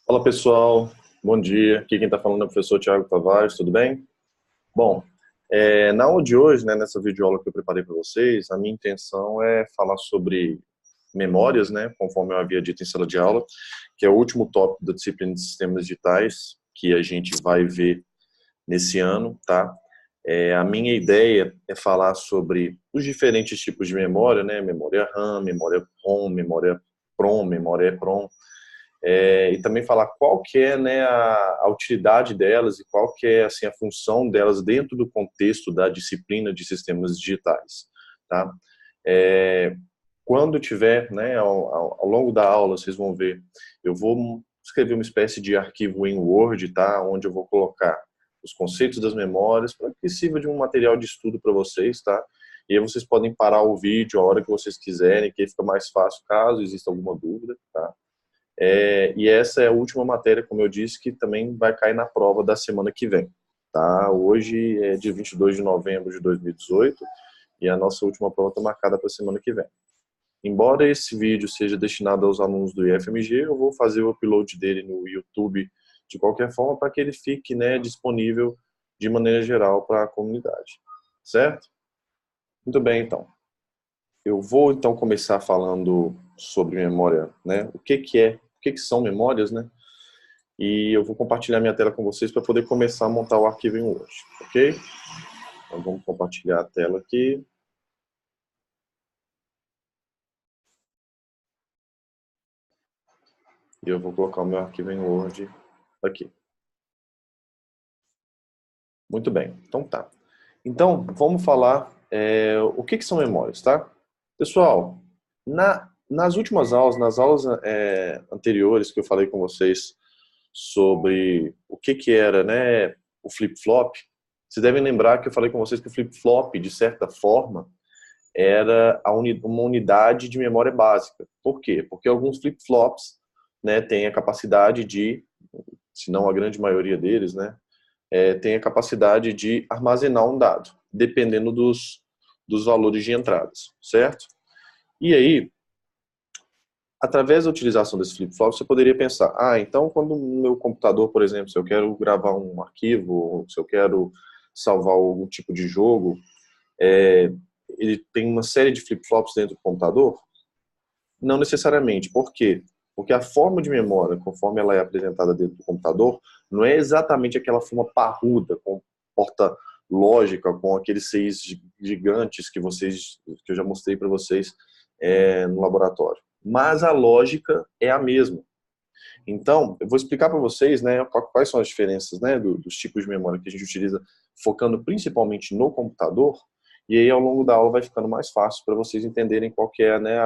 Fala pessoal, bom dia. Aqui quem está falando é o professor Thiago Tavares, tudo bem? Bom, na aula de hoje, né, nessa videoaula que eu preparei para vocês, a minha intenção é falar sobre memórias, né, conforme eu havia dito em sala de aula, que é o último tópico da disciplina de sistemas digitais que a gente vai ver nesse ano, tá? A minha ideia é falar sobre os diferentes tipos de memória, né, memória RAM, memória ROM, memória PROM, memória EPROM, e também falar qual que é, né, a utilidade delas e qual que é assim, a função delas dentro do contexto da disciplina de sistemas digitais. Tá? Quando tiver, né, ao longo da aula, vocês vão ver, eu vou escrever uma espécie de arquivo em Word, tá, onde eu vou colocar os conceitos das memórias para que sirva de um material de estudo para vocês, tá? E aí vocês podem parar o vídeo a hora que vocês quiserem, que aí fica mais fácil caso exista alguma dúvida, tá? E essa é a última matéria, como eu disse, que também vai cair na prova da semana que vem. Tá? Hoje é dia 22 de novembro de 2018 e a nossa última prova está marcada para a semana que vem. Embora esse vídeo seja destinado aos alunos do IFMG, eu vou fazer o upload dele no YouTube de qualquer forma para que ele fique, né, disponível de maneira geral para a comunidade. Certo? Muito bem, então. Eu vou então começar falando sobre memória, né? O que são memórias, né? E eu vou compartilhar minha tela com vocês para poder começar a montar o arquivo em Word, ok? Então vamos compartilhar a tela aqui. E eu vou colocar o meu arquivo em Word aqui. Muito bem, então tá. Então, vamos falar o que são memórias, tá? Pessoal, nas últimas aulas, nas aulas anteriores que eu falei com vocês sobre o que era, né, o flip-flop, vocês devem lembrar que eu falei com vocês que o flip-flop, de certa forma, era uma unidade de memória básica. Por quê? Porque alguns flip-flops, né, têm a capacidade de, se não a grande maioria deles, né, tem a capacidade de armazenar um dado, dependendo dos valores de entradas, certo? E aí, através da utilização desse flip-flop, você poderia pensar, então quando o meu computador, por exemplo, se eu quero gravar um arquivo, se eu quero salvar algum tipo de jogo, ele tem uma série de flip-flops dentro do computador? Não necessariamente. Por quê? Porque a forma de memória, conforme ela é apresentada dentro do computador, não é exatamente aquela forma parruda, com porta lógica, com aqueles seis gigantes que eu já mostrei para vocês no laboratório. Mas a lógica é a mesma. Então, eu vou explicar para vocês, né, quais são as diferenças, né, dos tipos de memória que a gente utiliza, focando principalmente no computador, e aí ao longo da aula vai ficando mais fácil para vocês entenderem qual que é, né,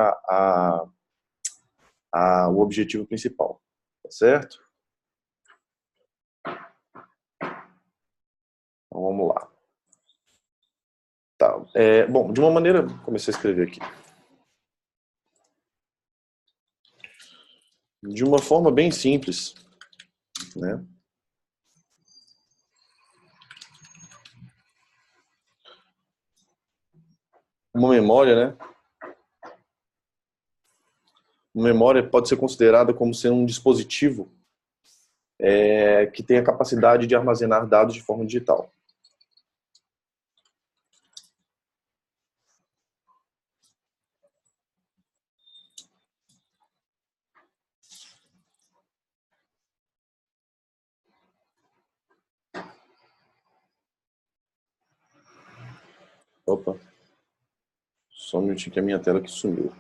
o objetivo principal, tá certo? Então vamos lá. Tá. Bom, de uma maneira, comecei a escrever aqui. De uma forma bem simples, né? Uma memória, né? Uma memória pode ser considerada como sendo um dispositivo que tem a capacidade de armazenar dados de forma digital. Opa, só um minutinho que a minha tela que sumiu.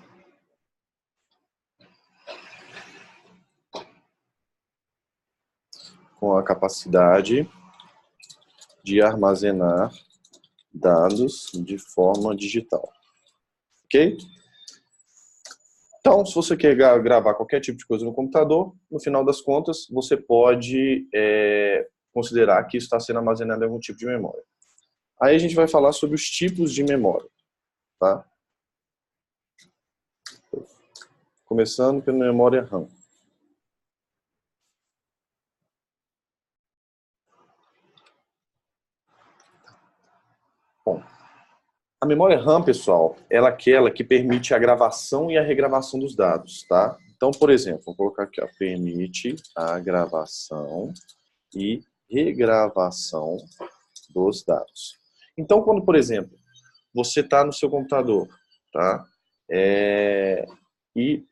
Com a capacidade de armazenar dados de forma digital. Ok? Então, se você quer gravar qualquer tipo de coisa no computador, no final das contas, você pode considerar que isso está sendo armazenado em algum tipo de memória. Aí a gente vai falar sobre os tipos de memória. Tá? Começando pela memória RAM. Bom, a memória RAM, pessoal, ela é aquela que permite a gravação e a regravação dos dados, tá? Então, por exemplo, vou colocar aqui, ó, permite a gravação e regravação dos dados. Então, quando, por exemplo, você está no seu computador, tá? E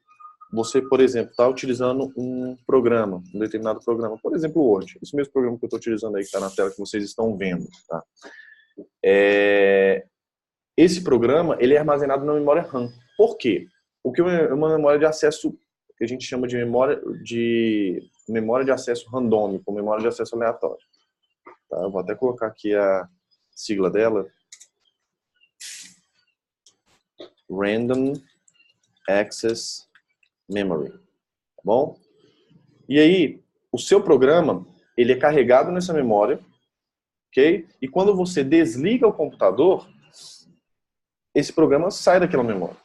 você, por exemplo, está utilizando um programa, um determinado programa, por exemplo, o Word. Esse mesmo programa que eu estou utilizando aí, que está na tela que vocês estão vendo, tá? Esse programa, ele é armazenado na memória RAM. Por quê? Porque é uma memória de acesso que a gente chama de memória de acesso randômico, memória de acesso aleatório. Tá? Eu vou até colocar aqui a sigla dela. Random Access Memory. Tá bom? E aí, o seu programa, ele é carregado nessa memória, ok? E quando você desliga o computador, esse programa sai daquela memória.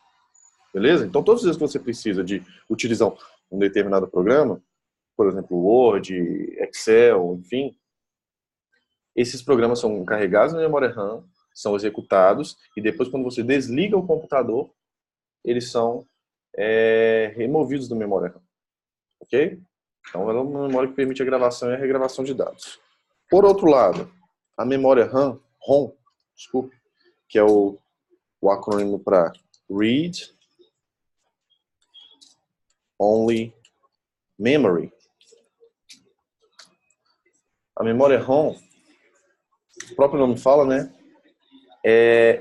Beleza? Então, todas as vezes que você precisa de utilizar um determinado programa, por exemplo, Word, Excel, enfim, esses programas são carregados na memória RAM, são executados, e depois, quando você desliga o computador, eles são removidos da memória RAM. Ok? Então, ela é uma memória que permite a gravação e a regravação de dados. Por outro lado, a memória ROM, desculpe, que é o acrônimo para Read Only Memory. A memória ROM, o próprio nome fala, né?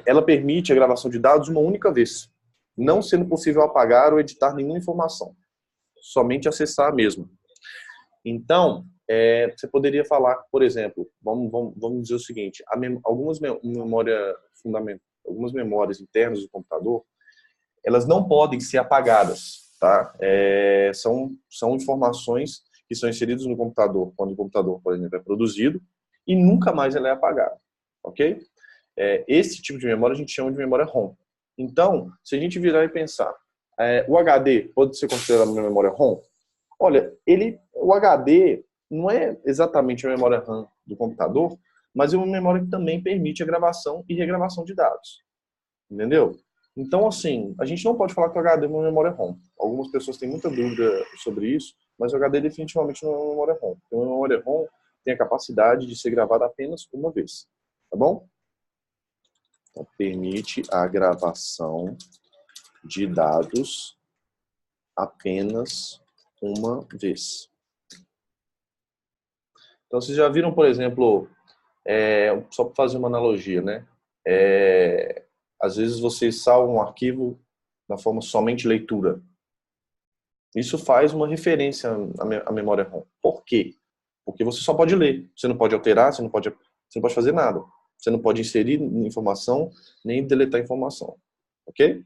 Ela permite a gravação de dados uma única vez, não sendo possível apagar ou editar nenhuma informação, somente acessar a mesma. Então, você poderia falar, por exemplo, vamos dizer o seguinte, algumas memórias internas do computador, elas não podem ser apagadas, tá? São informações que são inseridas no computador, quando o computador, por exemplo, é produzido, e nunca mais ela é apagada, ok? Esse tipo de memória a gente chama de memória ROM. Então, se a gente virar e pensar, o HD pode ser considerado uma memória ROM? Olha, o HD não é exatamente a memória RAM do computador, mas é uma memória que também permite a gravação e regravação de dados. Entendeu? Então, assim, a gente não pode falar que o HD é uma memória ROM. Algumas pessoas têm muita dúvida sobre isso, mas o HD definitivamente não é uma memória ROM. Porque uma memória ROM tem a capacidade de ser gravada apenas uma vez. Tá bom? Então, permite a gravação de dados apenas uma vez. Então, vocês já viram, por exemplo, só para fazer uma analogia, né? Às vezes vocês salvam um arquivo na forma somente leitura. Isso faz uma referência à memória ROM. Por quê? Porque você só pode ler. Você não pode alterar, você não pode fazer nada. Você não pode inserir informação, nem deletar informação. Ok?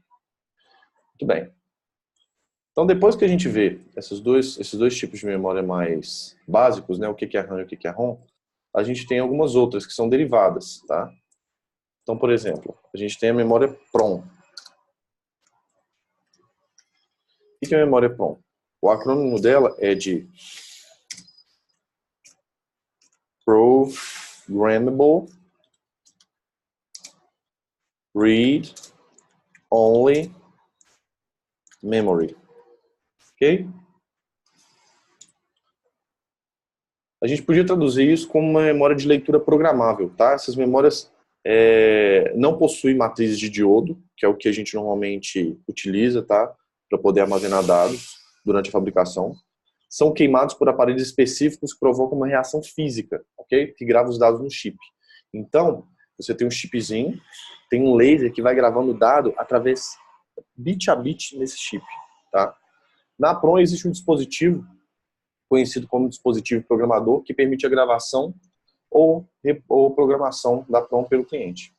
Muito bem. Então, depois que a gente vê esses dois tipos de memória mais básicos, né, o que é RAM e o que é ROM, a gente tem algumas outras que são derivadas, tá? Então, por exemplo, a gente tem a memória PROM. O que é a memória PROM? O acrônimo dela é de Programmable Read Only Memory. Ok? A gente podia traduzir isso como uma memória de leitura programável, tá? Essas memórias não possuem matrizes de diodo, que é o que a gente normalmente utiliza, tá? Para poder armazenar dados durante a fabricação. São queimados por aparelhos específicos que provocam uma reação física, ok? Que grava os dados no chip. Então, você tem um chipzinho, tem um laser que vai gravando o dado através bit a bit nesse chip, tá? Na PROM existe um dispositivo conhecido como dispositivo programador que permite a gravação ou programação da PROM pelo cliente.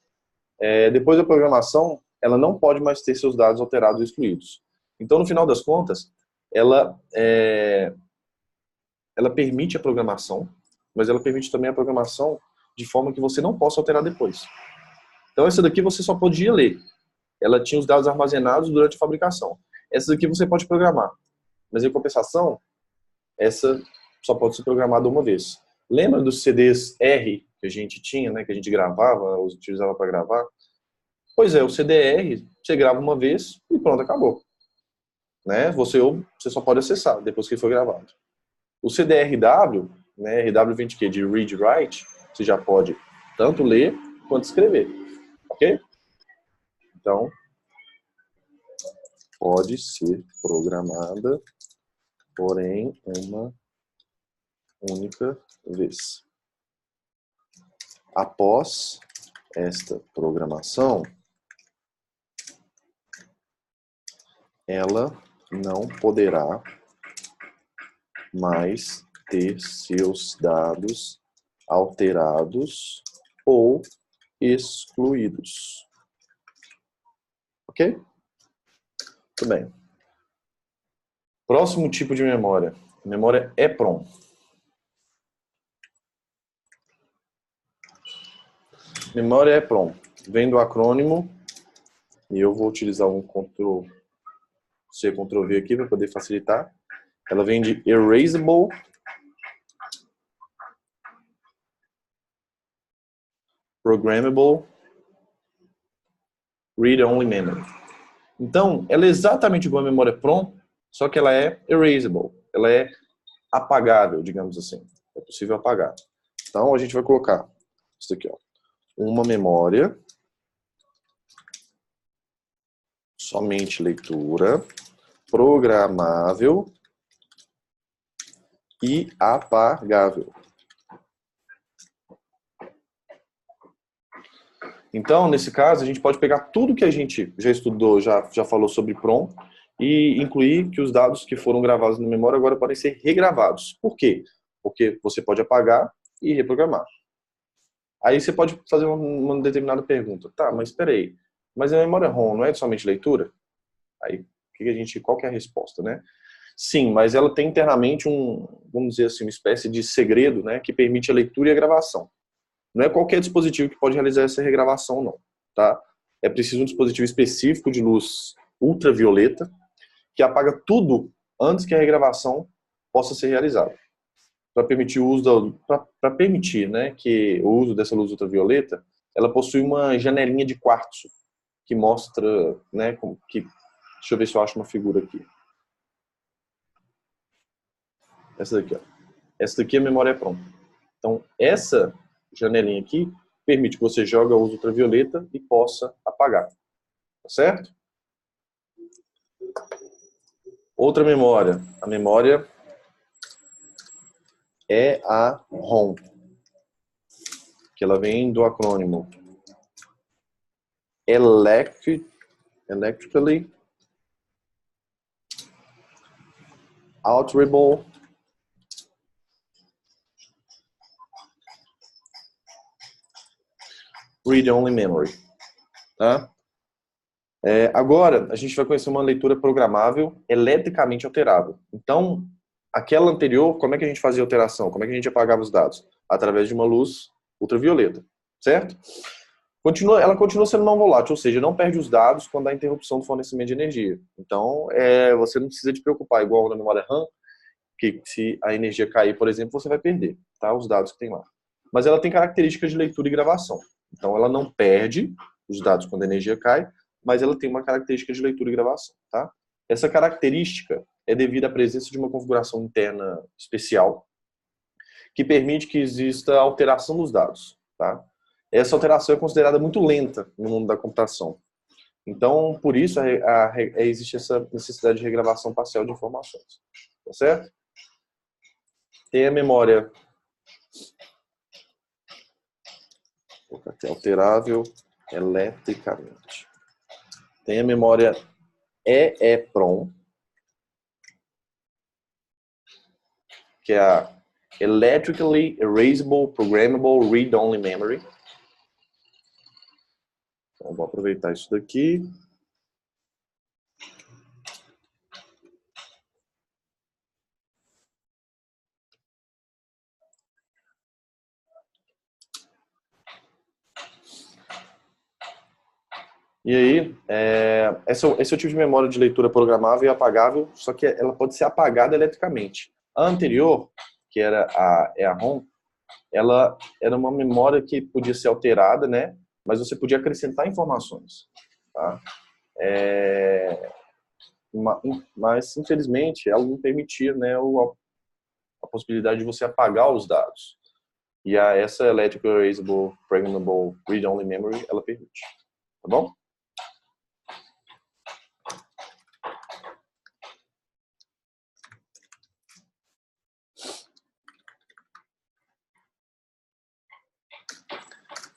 Depois da programação, ela não pode mais ter seus dados alterados ou excluídos. Então, no final das contas, ela permite a programação, mas ela permite também a programação de forma que você não possa alterar depois. Então, essa daqui você só podia ler. Ela tinha os dados armazenados durante a fabricação. Essa daqui você pode programar. Mas, em compensação, essa só pode ser programada uma vez. Lembra dos CDs R que a gente tinha, né, que a gente gravava, utilizava para gravar? Pois é, o CDR, você grava uma vez e pronto, acabou. né? Você só pode acessar depois que foi gravado. O CDRW, né, RW vem de quê? De read write, você já pode tanto ler quanto escrever, ok? Então, pode ser programada, porém, uma única vez. Após esta programação, ela não poderá mais ter seus dados alterados ou excluídos. Ok? Muito bem. Próximo tipo de memória. Memória EPROM. Memória EPROM. Vem do acrônimo, e eu vou utilizar um Ctrl+C, Ctrl+V aqui para poder facilitar. Ela vem de Erasable Programmable Read-Only Memory. Então, ela é exatamente igual à memória EPROM, só que ela é erasable. Ela é apagável, digamos assim. É possível apagar. Então, a gente vai colocar isso aqui, ó. Uma memória, somente leitura, programável e apagável. Então, nesse caso, a gente pode pegar tudo que a gente já estudou, já falou sobre PROM, e incluir que os dados que foram gravados na memória agora podem ser regravados. Por quê? Porque você pode apagar e reprogramar. Aí você pode fazer uma determinada pergunta. Tá, mas espera aí. Mas a memória ROM não é somente leitura? Aí, qual que é a resposta, né? Sim, mas ela tem internamente vamos dizer assim, uma espécie de segredo, né, que permite a leitura e a gravação. Não é qualquer dispositivo que pode realizar essa regravação, não, tá? É preciso um dispositivo específico de luz ultravioleta que apaga tudo antes que a regravação possa ser realizada. Para permitir o uso para permitir, né, que o uso dessa luz ultravioleta, ela possui uma janelinha de quartzo que mostra, né, deixa eu ver se eu acho uma figura aqui. Essa daqui, ó. Essa daqui é a memória EPROM. Então, essa janelinha aqui permite que você jogue a luz ultravioleta e possa apagar. Tá certo? Outra memória. A memória é a ROM, que ela vem do acrônimo Electrically Alterable Read-Only Memory. Tá? Agora, a gente vai conhecer uma leitura programável eletricamente alterável. Então, aquela anterior, como é que a gente fazia a alteração? Como é que a gente apagava os dados? Através de uma luz ultravioleta, certo? Ela continua sendo não volátil, ou seja, não perde os dados quando há interrupção do fornecimento de energia. Então, você não precisa te preocupar, igual na memória RAM, que se a energia cair, por exemplo, você vai perder, tá? Os dados que tem lá. Mas ela tem características de leitura e gravação. Então, ela não perde os dados quando a energia cai, mas ela tem uma característica de leitura e gravação, tá? Essa característica é devido à presença de uma configuração interna especial que permite que exista alteração dos dados, tá? Essa alteração é considerada muito lenta no mundo da computação. Então, por isso, existe essa necessidade de regravação parcial de informações, tá certo? Tem a memória alterável eletricamente. Tem a memória EEPROM, que é a Electrically Erasable Programmable Read-Only Memory. Então, vou aproveitar isso daqui. E aí, esse é o tipo de memória de leitura programável e apagável, só que ela pode ser apagada eletricamente. A anterior, que era a ROM, ela era uma memória que podia ser alterada, né? Mas você podia acrescentar informações. Tá? mas infelizmente ela não permitia, né, a possibilidade de você apagar os dados. E essa Electrical Erasable Programmable Read-Only Memory, ela permite. Tá bom?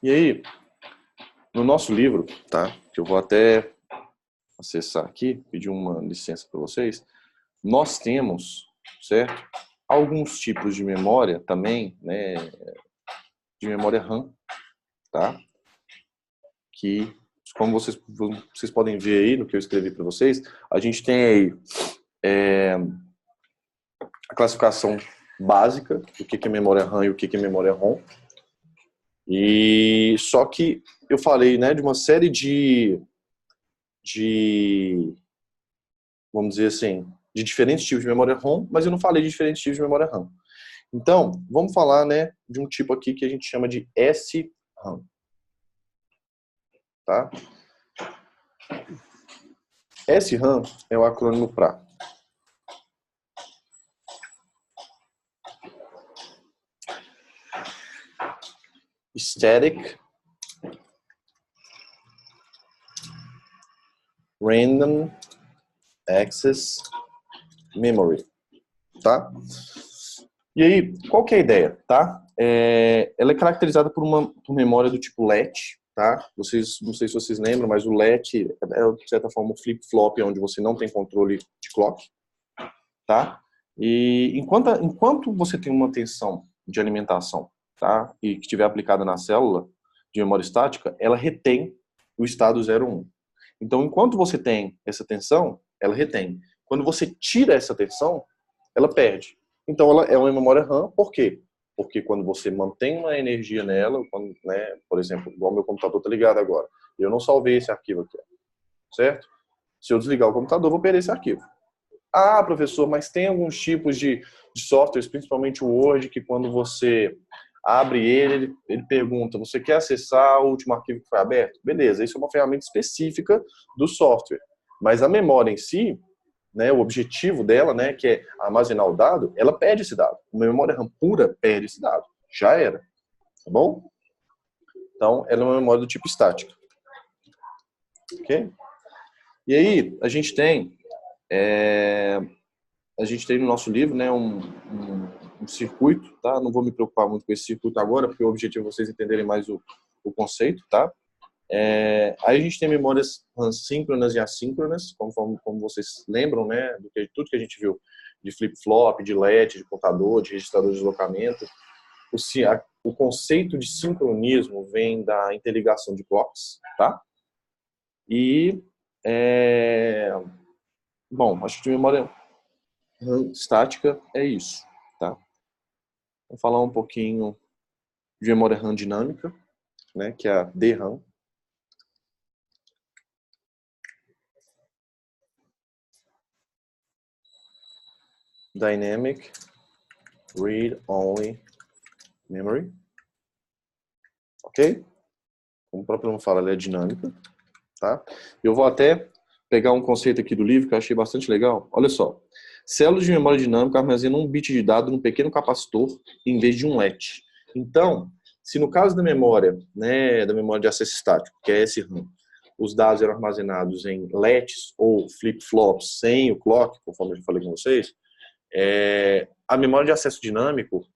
E aí, no nosso livro, tá? Que eu vou até acessar aqui, pedir uma licença para vocês. Nós temos, certo? Alguns tipos de memória também, né? De memória RAM, tá? Que, como vocês podem ver aí no que eu escrevi para vocês, a gente tem aí a classificação básica do que é memória RAM e o que é memória ROM. E só que eu falei, né, de uma série de vamos dizer assim, de diferentes tipos de memória ROM, mas eu não falei de diferentes tipos de memória RAM. Então, vamos falar, né, de um tipo aqui que a gente chama de SRAM. Tá? SRAM é o acrônimo para Static Random Access Memory, tá? E aí, qual que é a ideia, tá? Ela é caracterizada por memória do tipo LET, tá? Não sei se vocês lembram, mas o LET é, de certa forma, um flip-flop, onde você não tem controle de clock, tá? E enquanto você tem uma tensão de alimentação, tá? E que estiver aplicada na célula de memória estática, ela retém o estado 0,1. Então, enquanto você tem essa tensão, ela retém. Quando você tira essa tensão, ela perde. Então, ela é uma memória RAM, por quê? Porque quando você mantém uma energia nela, quando, né, por exemplo, igual meu computador está ligado agora, eu não salvei esse arquivo aqui, certo? Se eu desligar o computador, eu vou perder esse arquivo. Ah, professor, mas tem alguns tipos de softwares, principalmente o Word, que quando você abre ele pergunta, você quer acessar o último arquivo que foi aberto? Beleza, isso é uma ferramenta específica do software. Mas a memória em si, né, o objetivo dela, né, que é armazenar o dado, ela perde esse dado. Uma memória RAM pura perde esse dado. Já era. Tá bom? Então, ela é uma memória do tipo estática. Ok? E aí, a gente tem no nosso livro, né, um circuito, tá? Não vou me preocupar muito com esse circuito agora, porque o objetivo é vocês entenderem mais o conceito, tá? Aí a gente tem memórias síncronas e assíncronas, como vocês lembram, né, tudo que a gente viu de flip-flop, de LED, de contador, de registrador de deslocamento. O conceito de sincronismo vem da interligação de clocks, tá? E, bom, acho que de memória RAM estática é isso, tá? Vou falar um pouquinho de memória RAM dinâmica, né, que é a DRAM. Dynamic Read Only Memory. Ok? Como o próprio nome fala, ela é dinâmica, tá? Eu vou até pegar um conceito aqui do livro que eu achei bastante legal. Olha só. Células de memória dinâmica armazenam um bit de dado num pequeno capacitor em vez de um LET. Então, se no caso da memória, né, da memória de acesso estático, que é SRAM, os dados eram armazenados em LETs ou flip-flops sem o clock, conforme eu já falei com vocês, a memória de acesso dinâmico,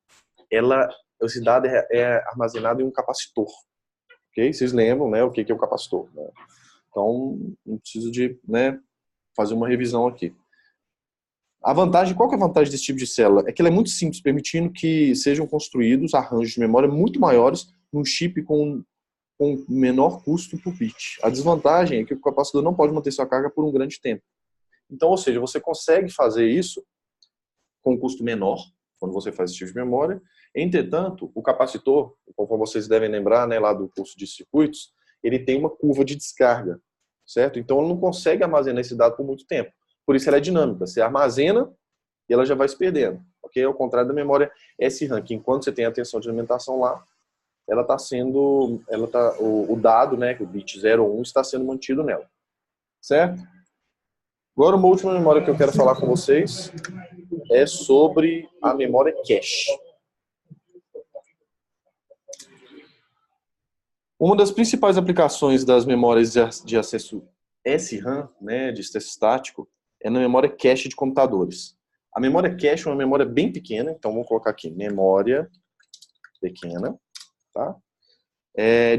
esse dado é armazenado em um capacitor. Okay? Vocês lembram, né, o que é o capacitor? Né? Então, não preciso de, né, fazer uma revisão aqui. Qual que é a vantagem desse tipo de célula? É que ela é muito simples, permitindo que sejam construídos arranjos de memória muito maiores num chip com menor custo por bit. A desvantagem é que o capacitor não pode manter sua carga por um grande tempo. Então, ou seja, você consegue fazer isso com um custo menor, quando você faz esse tipo de memória. Entretanto, o capacitor, conforme vocês devem lembrar, né, lá do curso de circuitos, ele tem uma curva de descarga, certo? Então, ele não consegue armazenar esse dado por muito tempo. Por isso ela é dinâmica. Você armazena e ela já vai se perdendo. Ok? Ao contrário da memória SRAM, que enquanto você tem a tensão de alimentação lá, ela está sendo, o dado, né, o bit 0 ou 1 está sendo mantido nela. Certo? Agora, uma última memória que eu quero falar com vocês é sobre a memória cache. Uma das principais aplicações das memórias de acesso SRAM, né, de acesso estático, é na memória cache de computadores. A memória cache é uma memória bem pequena, então vamos colocar aqui, memória pequena, tá?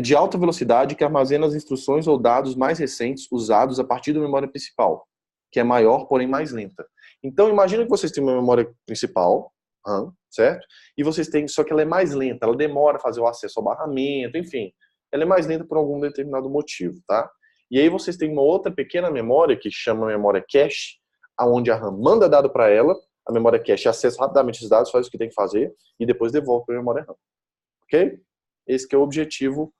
De alta velocidade que armazena as instruções ou dados mais recentes usados a partir da memória principal, que é maior, porém mais lenta. Então, imagina que vocês têm uma memória principal, RAM, certo? E vocês têm, só que ela é mais lenta, ela demora a fazer o acesso ao barramento, enfim. Ela é mais lenta por algum determinado motivo, tá? E aí vocês têm uma outra pequena memória que chama memória cache, aonde a RAM manda dado para ela, a memória cache acessa rapidamente os dados, faz o que tem que fazer e depois devolve para a memória RAM. Ok? Esse que é o objetivo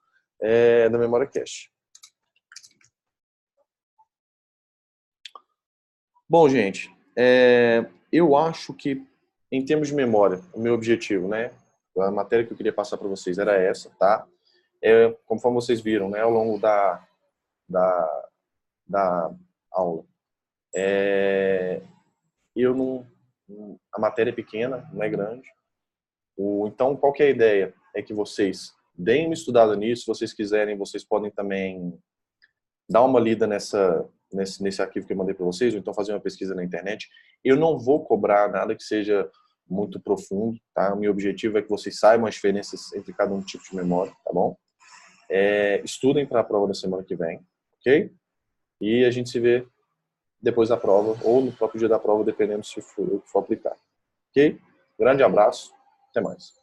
da memória cache. Bom, gente, eu acho que, em termos de memória, o meu objetivo, né, a matéria que eu queria passar para vocês era essa, tá? Conforme vocês viram, né, ao longo da, da aula, eu não, a matéria é pequena, não é grande. Então, qual que é a ideia? É que vocês deem uma estudada nisso, se vocês quiserem, vocês podem também dar uma lida nesse arquivo que eu mandei para vocês, ou então fazer uma pesquisa na internet. Eu não vou cobrar nada que seja muito profundo, tá? O meu objetivo é que vocês saibam as diferenças entre cada um tipo de memória, tá bom? Estudem para a prova da semana que vem, ok? E a gente se vê depois da prova, ou no próprio dia da prova, dependendo se for eu que for aplicar. Ok? Grande abraço, até mais.